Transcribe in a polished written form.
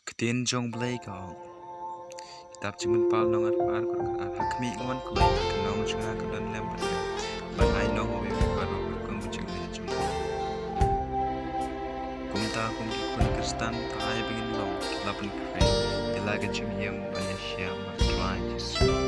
Ketin jong blay kau kitab cimun pal nong ar hakmi ngon kulai nong chunga kadan lem ban ai nong we baru kong bucing le chung kumta kum ki kun kristan tai begin long lapan kai telaga chim yem malaysia ma try